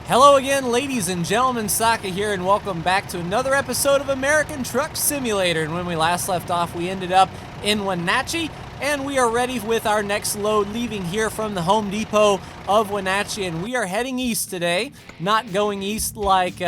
Hello again, ladies and gentlemen, Saka here, and welcome back to another episode of American Truck Simulator. And when we last left off, we ended up in Wenatchee, and we are ready with our next load, leaving here from the Home Depot of Wenatchee, and we are heading east today. Not going east like,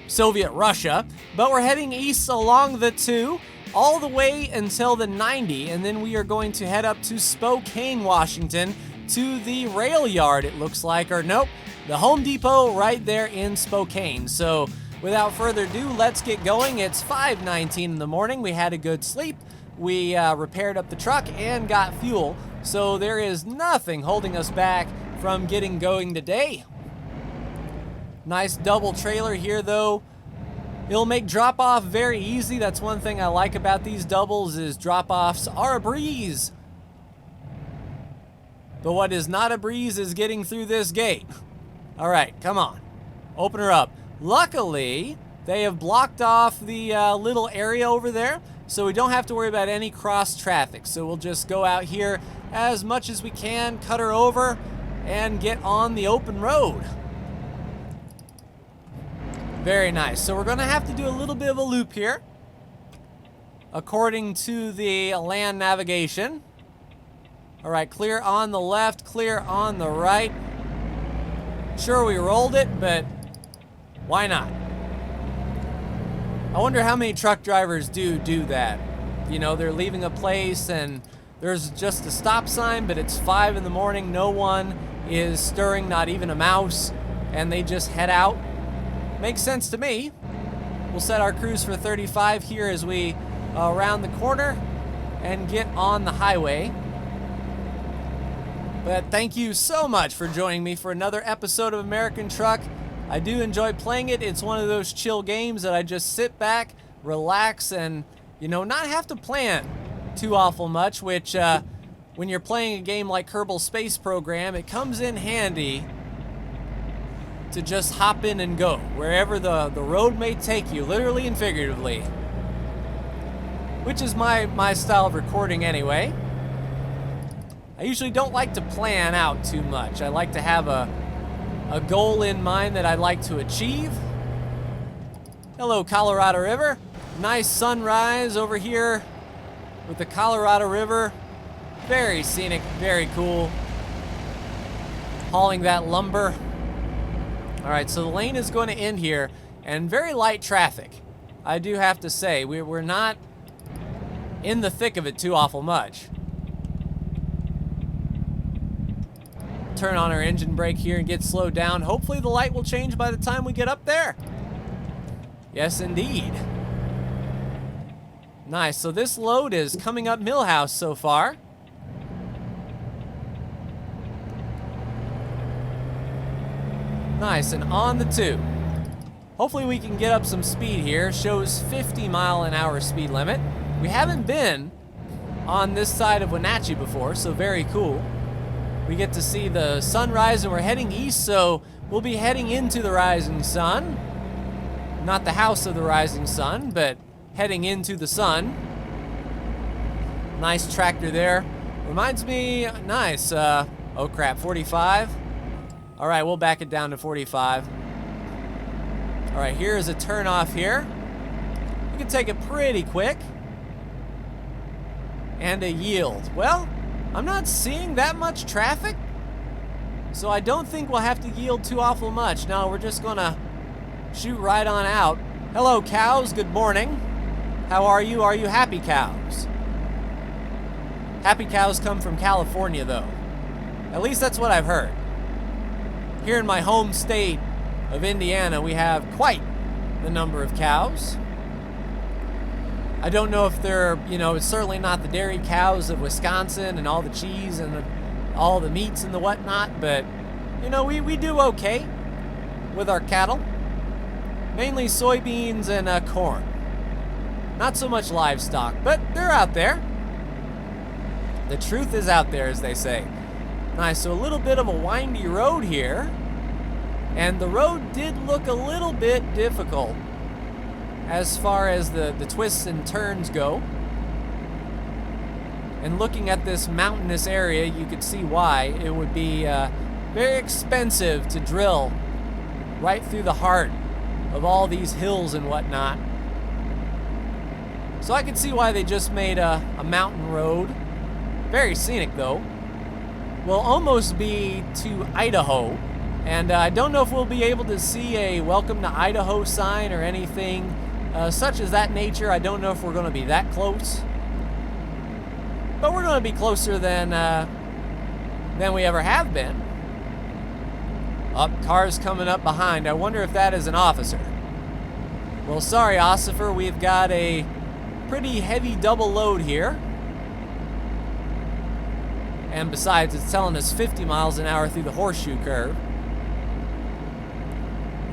Soviet Russia, but we're heading east along the 2, all the way until the 90, and then we are going to head up to Spokane, Washington, to the rail yard, it looks like, or nope, the Home Depot right there in Spokane. So without further ado, let's get going. It's 5:19 in the morning. We had a good sleep. We repaired up the truck and got fuel. So there is nothing holding us back from getting going today. Nice double trailer here though. It'll make drop-off very easy. That's one thing I like about these doubles is drop-offs are a breeze. But what is not a breeze is getting through this gate. All right, come on. Open her up. Luckily, they have blocked off the little area over there, so we don't have to worry about any cross traffic. So we'll just go out here as much as we can, cut her over, and get on the open road. Very nice. So we're going to have to do a little bit of a loop here, according to the land navigation. All right, clear on the left, clear on the right. Sure, we rolled it, but why not? I wonder how many truck drivers do that. You know, they're leaving a place and there's just a stop sign, but it's 5 in the morning. No one is stirring, not even a mouse, and they just head out. Makes sense to me. We'll set our cruise for 35 here as we round the corner and get on the highway. But thank you so much for joining me for another episode of American Truck. I do enjoy playing it. It's one of those chill games that I just sit back, relax, and, not have to plan too awful much, which when you're playing a game like Kerbal Space Program, it comes in handy to just hop in and go wherever the road may take you, literally and figuratively. Which is my style of recording anyway. I usually don't like to plan out too much. I like to have a goal in mind that I'd like to achieve. Hello, Colorado River. Nice sunrise over here with the Colorado River. Very scenic, very cool. Hauling that lumber. All right, so the lane is going to end here, and very light traffic. I do have to say, we're not in the thick of it too awful much. Turn on our engine brake here and get slowed down. Hopefully the light will change by the time we get up there. Yes, indeed. Nice, so this load is coming up Millhouse so far. Nice, and on the 2. Hopefully we can get up some speed here. Shows 50-mile-an-hour speed limit. We haven't been on this side of Wenatchee before, so very cool. We get to see the sunrise, and we're heading east, so we'll be heading into the rising sun. Not the house of the rising sun, but heading into the sun. Nice tractor there. Reminds me, nice, oh crap, 45. All right, we'll back it down to 45. All right, here is a turn off here. You can take it pretty quick. And a yield. Well, I'm not seeing that much traffic, so I don't think we'll have to yield too awful much. No, we're just gonna shoot right on out. Hello, cows, good morning. How are you? Are you happy cows? Happy cows come from California, though. At least that's what I've heard. Here in my home state of Indiana, we have quite the number of cows. I don't know if they're, it's certainly not the dairy cows of Wisconsin and all the cheese and all the meats and the whatnot, but, we do okay with our cattle. Mainly soybeans and corn. Not so much livestock, but they're out there. The truth is out there, as they say. Nice, so a little bit of a windy road here. And the road did look a little bit difficult as far as the twists and turns go. And looking at this mountainous area, you could see why it would be very expensive to drill right through the heart of all these hills and whatnot. So I can see why they just made a mountain road. Very scenic though. We'll almost be to Idaho. And I don't know if we'll be able to see a welcome to Idaho sign or anything such as that nature. I don't know if we're going to be that close. But we're going to be closer than we ever have been. Cars coming up behind. I wonder if that is an officer. Well, sorry, Ossifer, we've got a pretty heavy double load here. And besides, it's telling us 50 miles an hour through the horseshoe curve.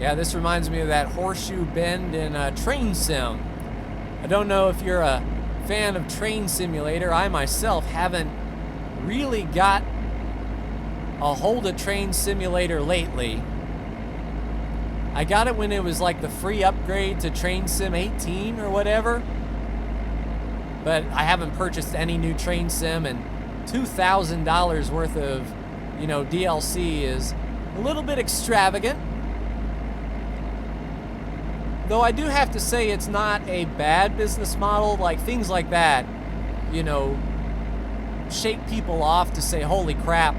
Yeah, this reminds me of that horseshoe bend in Train Sim. I don't know if you're a fan of Train Simulator. I myself haven't really got a hold of Train Simulator lately. I got it when it was like the free upgrade to Train Sim 18 or whatever. But I haven't purchased any new Train Sim, and $2,000 worth of, DLC is a little bit extravagant. Though I do have to say it's not a bad business model. Like things like that, shake people off to say, holy crap,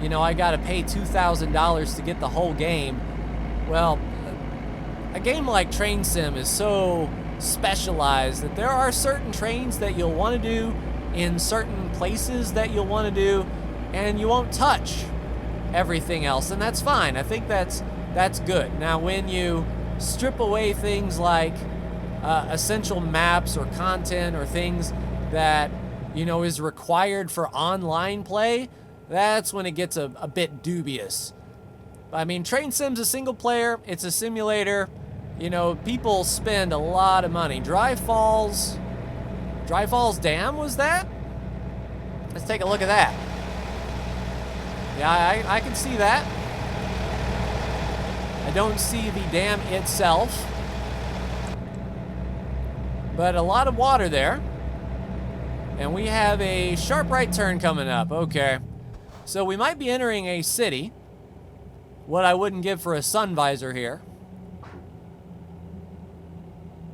I gotta pay $2,000 to get the whole game. Well, a game like Train Sim is so specialized that there are certain trains that you'll want to do in certain places that you'll want to do, and you won't touch everything else, and that's fine. I think that's good. Now, when you strip away things like essential maps or content or things that is required for online play, that's when it gets a bit dubious. I mean, Train Sim's a single player, it's a simulator. People spend a lot of money. Dry Falls Dam, was that? Let's take a look at that. Yeah, I can see that. I don't see the dam itself, but a lot of water there. And we have a sharp right turn coming up. Okay, so we might be entering a city. What I wouldn't give for a sun visor here.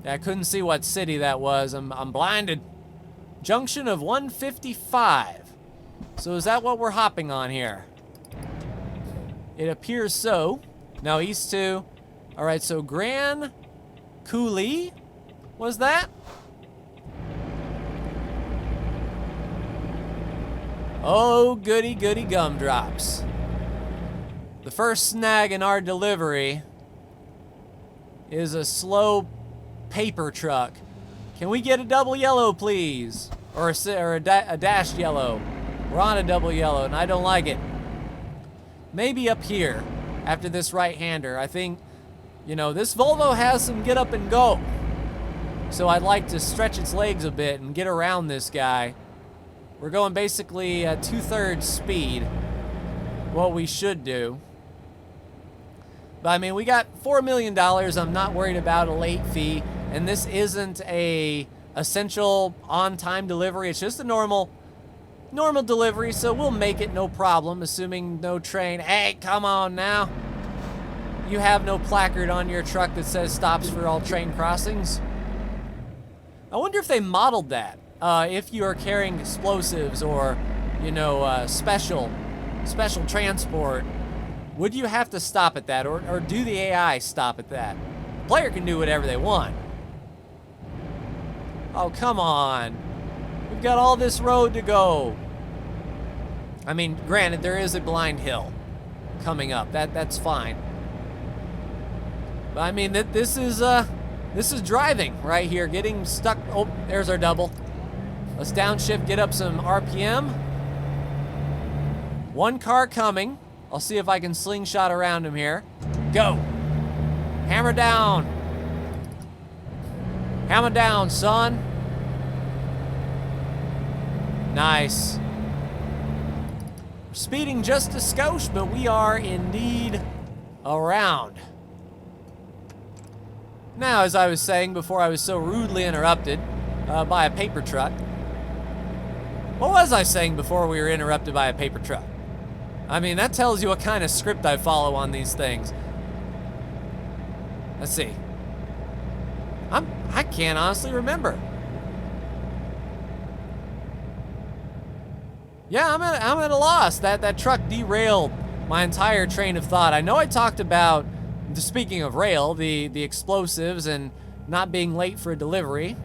I couldn't see what city that was. I'm blinded. Junction of 155. So is that what we're hopping on here? It appears so. Now east to. All right, so Grand Coulee was that? Oh, goody goody gumdrops. The first snag in our delivery is a slow paper truck. Can we get a double yellow, please? Or a dashed yellow. We're on a double yellow, and I don't like it. Maybe up here, after this right-hander. I think, this Volvo has some get up and go. So I'd like to stretch its legs a bit and get around this guy. We're going basically 2/3 speed, what we should do. But I mean, we got $4 million. I'm not worried about a late fee. And this isn't a essential on-time delivery. It's just a normal delivery, so we'll make it no problem, assuming no train. Hey, come on now. You have no placard on your truck that says stops for all train crossings. I wonder if they modeled that. If you are carrying explosives or, special transport, would you have to stop at that, or do the AI stop at that? The player can do whatever they want. Oh, come on. We've got all this road to go. I mean, granted, there is a blind hill coming up. That's fine. But I mean, this is driving right here, getting stuck. Oh, there's our double. Let's downshift, get up some RPM. One car coming. I'll see if I can slingshot around him here. Go. Hammer down. Hammer down, son. Nice. We're speeding just a skosh, but we are indeed around. Now, as I was saying before I was so rudely interrupted by a paper truck. What was I saying before we were interrupted by a paper truck? I mean, that tells you what kind of script I follow on these things. Let's see. I can't honestly remember. Yeah, I'm at a loss. That truck derailed my entire train of thought. I know I talked about, speaking of rail, the explosives and not being late for a delivery.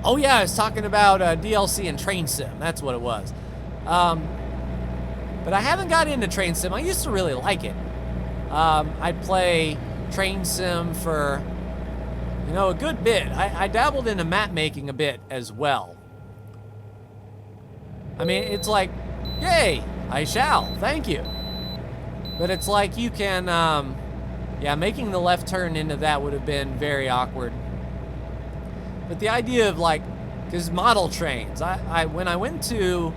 Oh yeah, I was talking about DLC and Train Sim. That's what it was. But I haven't got into Train Sim. I used to really like it. I'd play Train Sim for, a good bit. I dabbled into map making a bit as well. I mean, it's like, yay, I shall, thank you. But it's like you can, yeah, making the left turn into that would have been very awkward. But the idea of like, because model trains, when I went to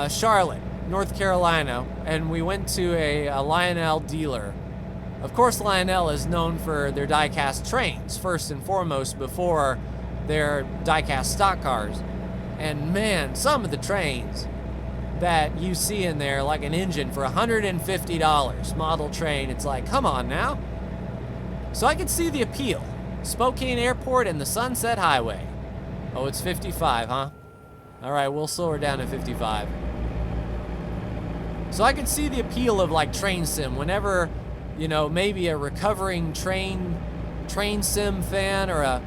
Charlotte, North Carolina, and we went to a Lionel dealer. Of course, Lionel is known for their die-cast trains, first and foremost, before their die-cast stock cars. And man, some of the trains that you see in there, like an engine for $150, model train, it's like, come on now. So I could see the appeal. Spokane Airport and the Sunset Highway. Oh, it's 55, huh? All right, we'll slow her down to 55. So I could see the appeal of like Train Sim whenever, maybe a recovering train sim fan or a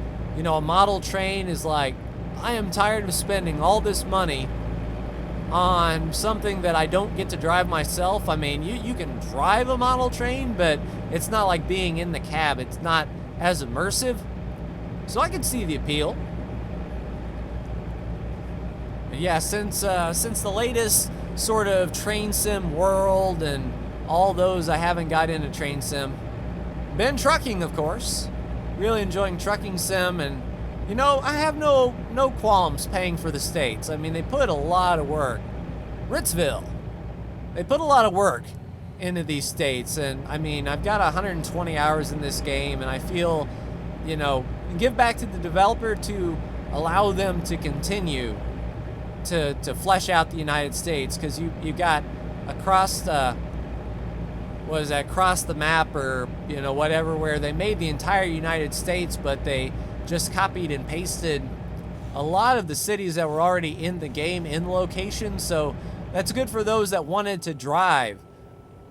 model train is like, I am tired of spending all this money on something that I don't get to drive myself. I mean, you can drive a model train, but it's not like being in the cab. It's not as immersive. So I can see the appeal. But yeah, since the latest sort of Train Sim World and all those, I haven't got into Train Sim. Been trucking, of course. Really enjoying Trucking Sim, and I have no qualms paying for the states. I mean, they put a lot of work. Ritzville, they put a lot of work into these states, and I mean, I've got 120 hours in this game, and I feel, give back to the developer to allow them to continue to flesh out the United States, because you got across the map, or whatever, where they made the entire United States, but they just copied and pasted a lot of the cities that were already in the game in location. So that's good for those that wanted to drive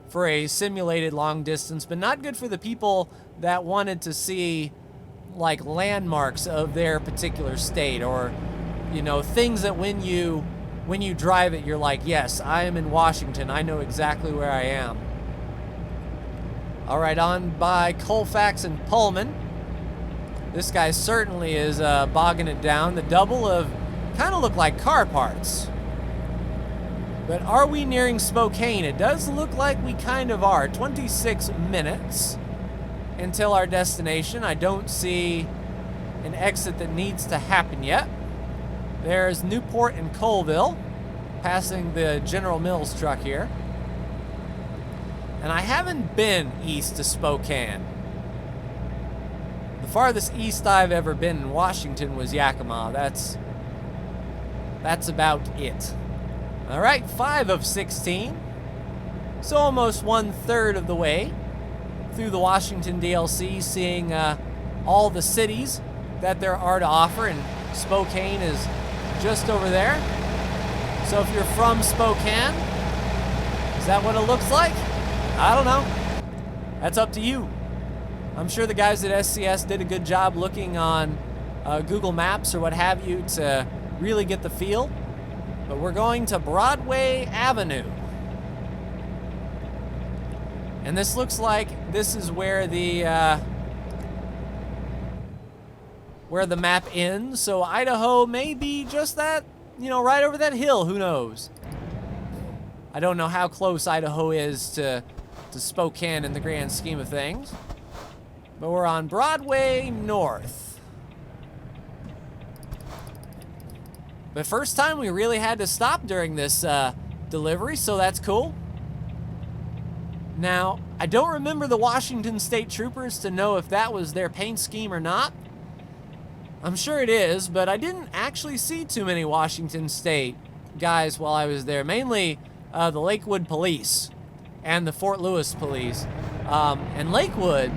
for a simulated long distance, but not good for the people that wanted to see like landmarks of their particular state, or things that when you drive it, you're like, yes, I am in Washington. I know exactly where I am. All right, on by Colfax and Pullman. This guy certainly is bogging it down. The double of kind of look like car parts. But are we nearing Spokane? It does look like we kind of are. 26 minutes until our destination. I don't see an exit that needs to happen yet. There's Newport and Colville, passing the General Mills truck here. And I haven't been east to Spokane. The farthest east I've ever been in Washington was Yakima. That's about it. All right, 5 of 16. So almost 1/3 of the way through the Washington DLC, seeing all the cities that there are to offer, and Spokane is just over there. So if you're from Spokane, is that what it looks like? I don't know. That's up to you. I'm sure the guys at SCS did a good job looking on Google Maps or what have you to really get the feel. But we're going to Broadway Avenue. And this looks like this is where the map ends. So Idaho may be just that, right over that hill. Who knows? I don't know how close Idaho is to Spokane in the grand scheme of things. But we're on Broadway North. But first time we really had to stop during this delivery, so that's cool. Now, I don't remember the Washington State Troopers to know if that was their paint scheme or not. I'm sure it is, but I didn't actually see too many Washington State guys while I was there. Mainly the Lakewood Police and the Fort Lewis Police. And Lakewood,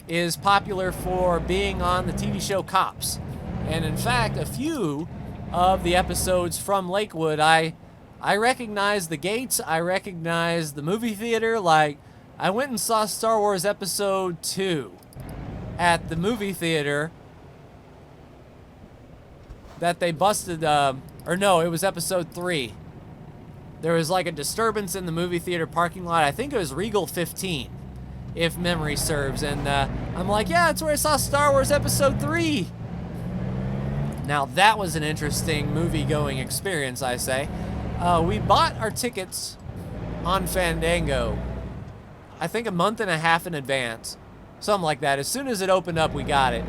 is popular for being on the TV show Cops. And in fact, a few of the episodes from Lakewood, I recognize the gates, I recognize the movie theater. Like, I went and saw Star Wars Episode 2 at the movie theater that they busted, or no, it was Episode 3. There was like a disturbance in the movie theater parking lot. I think it was Regal 15, if memory serves. And I'm like, yeah, that's where I saw Star Wars Episode 3. Now that was an interesting movie-going experience, I say. We bought our tickets on Fandango, I think a month and a half in advance, something like that. As soon as it opened up, we got it.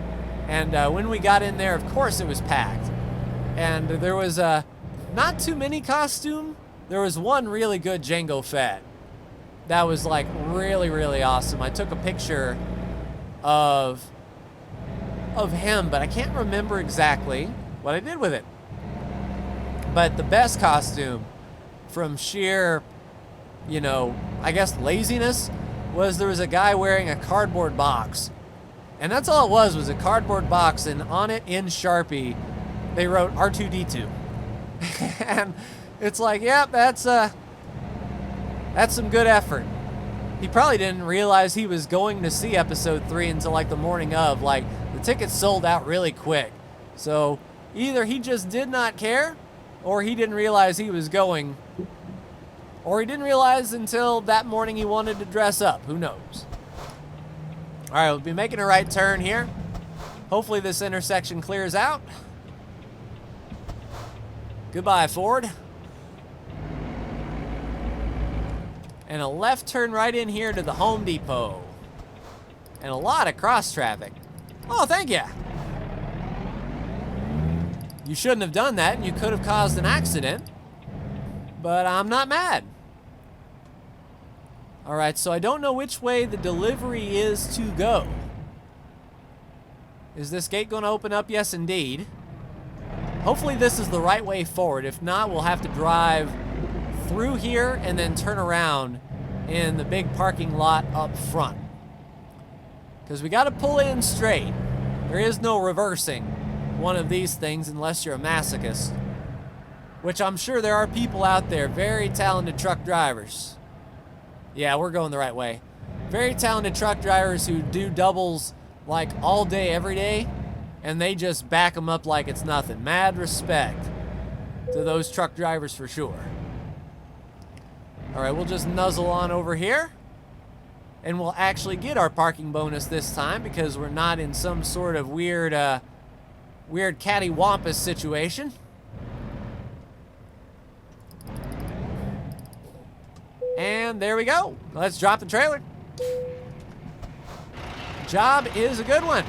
And when we got in there, of course it was packed. And there was not too many costume. There was one really good Jango Fett. That was like really, really awesome. I took a picture of him, but I can't remember exactly what I did with it. But the best costume, from sheer, you know, I guess laziness, was there was a guy wearing a cardboard box. And that's all it was a cardboard box, and on it in Sharpie, they wrote R2-D2. And it's like, yep, that's some good effort. He probably didn't realize he was going to see Episode 3 until like the morning of. Like, the tickets sold out really quick. So either he just did not care, or he didn't realize he was going, or he didn't realize until that morning he wanted to dress up. Who knows? All right, we'll be making a right turn here. Hopefully this intersection clears out. Goodbye, Ford. And a left turn right in here to the Home Depot. And a lot of cross traffic. Oh, thank you. You shouldn't have done that, and you could have caused an accident. But I'm not mad. All right, so I don't know which way the delivery is to go. Is this gate going to open up? Yes, indeed. Hopefully this is the right way forward. If not, we'll have to drive through here and then turn around in the big parking lot up front. Because we got to pull in straight. There is no reversing one of these things unless you're a masochist. Which I'm sure there are people out there, very talented truck drivers. Yeah, we're going the right way. Very talented truck drivers who do doubles like all day, every day, and they just back them up like it's nothing. Mad respect to those truck drivers for sure. All right, we'll just nuzzle on over here, and we'll actually get our parking bonus this time because we're not in some sort of weird cattywampus situation. And there we go. Let's drop the trailer. Job is a good one.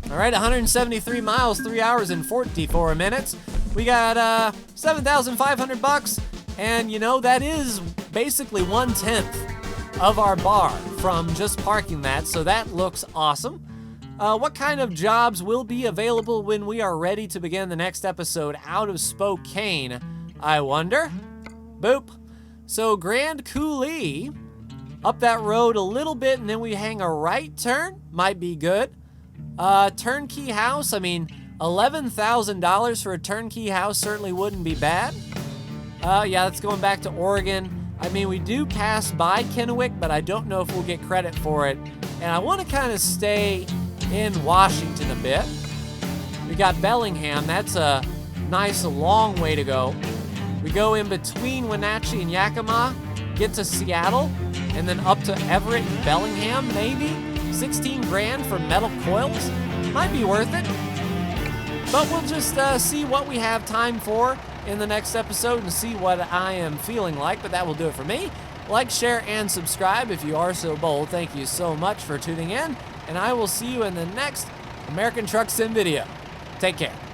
All right, 173 miles, 3 hours and 44 minutes. We got 7,500 bucks, and you know that is basically 1/10 of our bar from just parking that. So that looks awesome. What kind of jobs will be available when we are ready to begin the next episode out of Spokane, I wonder? Boop. So Grand Coulee, up that road a little bit, and then we hang a right turn. Might be good. Turnkey house, I mean, $11,000 for a turnkey house certainly wouldn't be bad. Yeah, that's going back to Oregon. I mean, we do pass by Kennewick, but I don't know if we'll get credit for it. And I want to kind of stay in Washington a bit. We got Bellingham. That's a nice long way to go. We go in between Wenatchee and Yakima, get to Seattle, and then up to Everett and Bellingham, maybe. 16 grand for metal coils. Might be worth it. But we'll just see what we have time for in the next episode and see what I am feeling like. But that will do it for me. Like, share, and subscribe if you are so bold. Thank you so much for tuning in. And I will see you in the next American Truck Sim video. Take care.